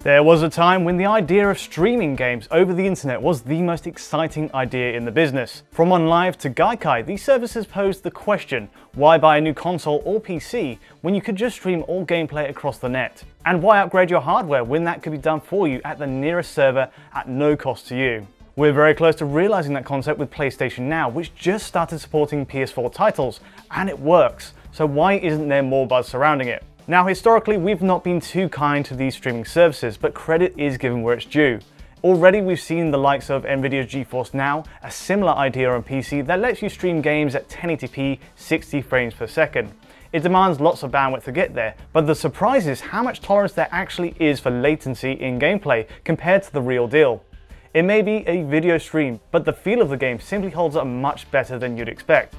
There was a time when the idea of streaming games over the internet was the most exciting idea in the business. From OnLive to Gaikai, these services posed the question, why buy a new console or PC when you could just stream all gameplay across the net? And why upgrade your hardware when that could be done for you at the nearest server at no cost to you? We're very close to realizing that concept with PlayStation Now, which just started supporting PS4 titles, and it works. So why isn't there more buzz surrounding it? Now, historically, we've not been too kind to these streaming services, but credit is given where it's due. Already we've seen the likes of Nvidia's GeForce Now, a similar idea on PC that lets you stream games at 1080p 60 frames per second. It demands lots of bandwidth to get there, but the surprise is how much tolerance there actually is for latency in gameplay compared to the real deal. It may be a video stream, but the feel of the game simply holds up much better than you'd expect.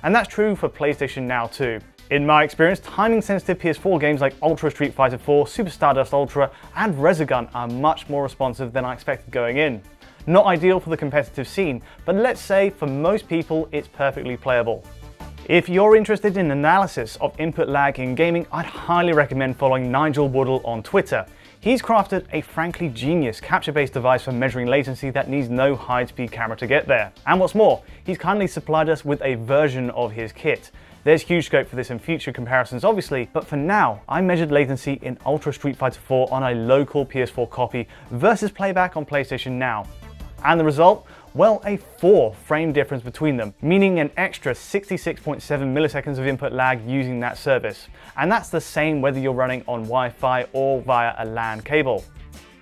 And that's true for PlayStation Now too. In my experience, timing-sensitive PS4 games like Ultra Street Fighter 4, Super Stardust Ultra, and Resogun are much more responsive than I expected going in. Not ideal for the competitive scene, but let's say for most people it's perfectly playable. If you're interested in analysis of input lag in gaming, I'd highly recommend following Nigel Woodall on Twitter. He's crafted a frankly genius capture-based device for measuring latency that needs no high-speed camera to get there. And what's more, he's kindly supplied us with a version of his kit. There's huge scope for this in future comparisons obviously, but for now, I measured latency in Ultra Street Fighter 4 on a local PS4 copy versus playback on PlayStation Now. And the result? Well, a 4-frame difference between them, meaning an extra 66.7 milliseconds of input lag using that service. And that's the same whether you're running on Wi-Fi or via a LAN cable.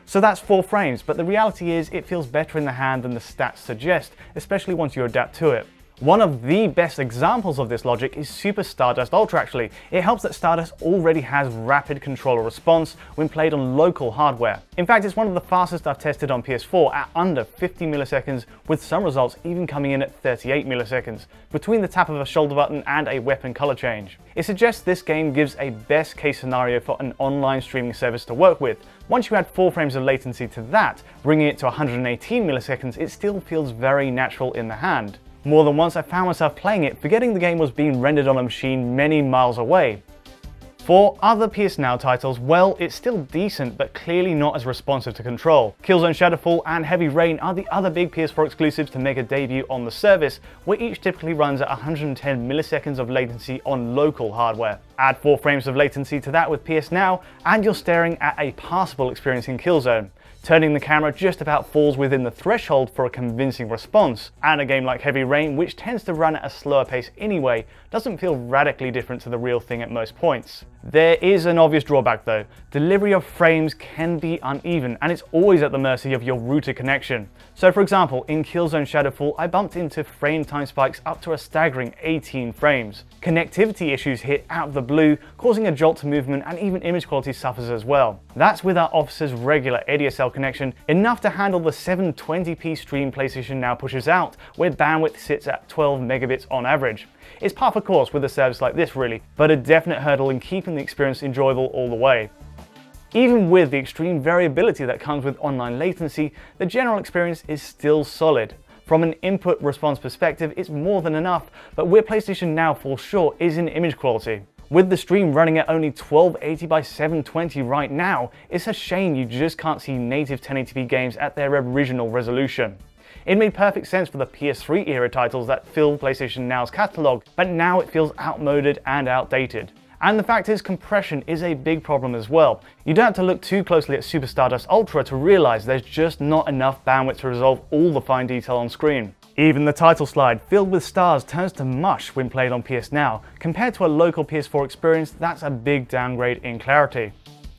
So that's 4 frames, but the reality is it feels better in the hand than the stats suggest, especially once you adapt to it. One of the best examples of this logic is Super Stardust Ultra actually. It helps that Stardust already has rapid controller response when played on local hardware. In fact, it's one of the fastest I've tested on PS4 at under 50 milliseconds, with some results even coming in at 38 milliseconds, between the tap of a shoulder button and a weapon color change. It suggests this game gives a best case scenario for an online streaming service to work with. Once you add 4 frames of latency to that, bringing it to 118 milliseconds, it still feels very natural in the hand. More than once I found myself playing it, forgetting the game was being rendered on a machine many miles away. For other PS Now titles, well, it's still decent, but clearly not as responsive to Control. Killzone Shadowfall and Heavy Rain are the other big PS4 exclusives to make a debut on the service, where each typically runs at 110 milliseconds of latency on local hardware. Add 4 frames of latency to that with PS Now, and you're staring at a passable experience in Killzone. Turning the camera just about falls within the threshold for a convincing response, and a game like Heavy Rain, which tends to run at a slower pace anyway, doesn't feel radically different to the real thing at most points. There is an obvious drawback though. Delivery of frames can be uneven, and it's always at the mercy of your router connection. So for example, in Killzone Shadowfall, I bumped into frame time spikes up to a staggering 18 frames. Connectivity issues hit out of the blue, causing a jolt to movement, and even image quality suffers as well. That's with our office's regular ADSL connection, enough to handle the 720p stream PlayStation Now pushes out, where bandwidth sits at 12 megabits on average. It's par for course with a service like this really, but a definite hurdle in keeping the experience enjoyable all the way. Even with the extreme variability that comes with online latency, the general experience is still solid. From an input response perspective, it's more than enough, but where PlayStation Now falls short is in image quality. With the stream running at only 1280 by 720 right now, it's a shame you just can't see native 1080p games at their original resolution. It made perfect sense for the PS3 era titles that filled PlayStation Now's catalogue, but now it feels outmoded and outdated. And the fact is, compression is a big problem as well. You don't have to look too closely at Super Stardust Ultra to realise there's just not enough bandwidth to resolve all the fine detail on screen. Even the title slide, filled with stars, turns to mush when played on PS Now. Compared to a local PS4 experience, that's a big downgrade in clarity.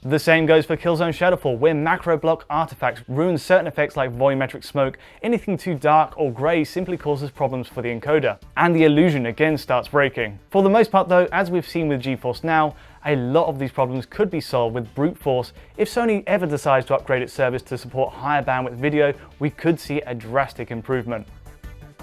The same goes for Killzone Shadowfall, where macro block artifacts ruin certain effects like volumetric smoke. Anything too dark or grey simply causes problems for the encoder, and the illusion again starts breaking. For the most part though, as we've seen with GeForce Now, a lot of these problems could be solved with brute force. If Sony ever decides to upgrade its service to support higher bandwidth video, we could see a drastic improvement.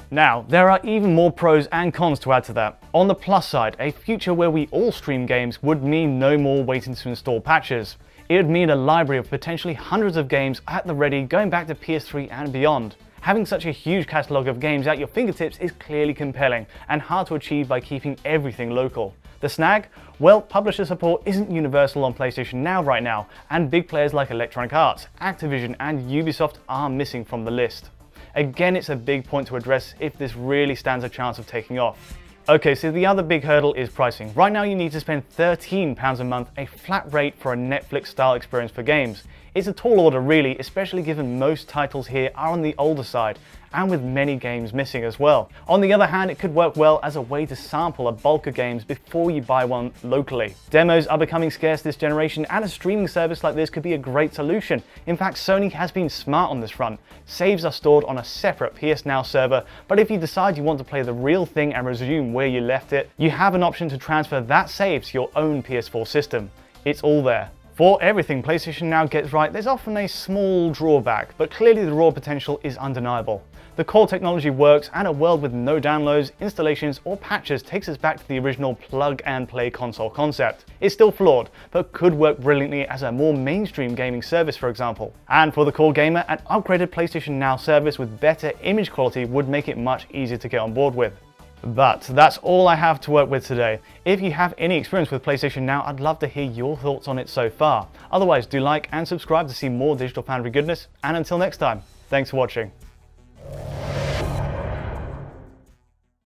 Now, there are even more pros and cons to add to that. On the plus side, a future where we all stream games would mean no more waiting to install patches. It would mean a library of potentially hundreds of games at the ready going back to PS3 and beyond. Having such a huge catalogue of games at your fingertips is clearly compelling and hard to achieve by keeping everything local. The snag? Well, publisher support isn't universal on PlayStation Now right now, and big players like Electronic Arts, Activision and Ubisoft are missing from the list. Again, it's a big point to address if this really stands a chance of taking off. Okay, so the other big hurdle is pricing. Right now you need to spend £13 a month, a flat rate for a Netflix style experience for games. It's a tall order really, especially given most titles here are on the older side, and with many games missing as well. On the other hand, it could work well as a way to sample a bulk of games before you buy one locally. Demos are becoming scarce this generation, and a streaming service like this could be a great solution. In fact, Sony has been smart on this front. Saves are stored on a separate PS Now server, but if you decide you want to play the real thing and resume where you left it, you have an option to transfer that save to your own PS4 system. It's all there. For everything PlayStation Now gets right, there's often a small drawback, but clearly the raw potential is undeniable. The core technology works, and a world with no downloads, installations or patches takes us back to the original plug-and-play console concept. It's still flawed, but could work brilliantly as a more mainstream gaming service, for example. And for the core gamer, an upgraded PlayStation Now service with better image quality would make it much easier to get on board with. But that's all I have to work with today. If you have any experience with PlayStation Now, I'd love to hear your thoughts on it so far. Otherwise, do like and subscribe to see more Digital Foundry goodness, and until next time, thanks for watching.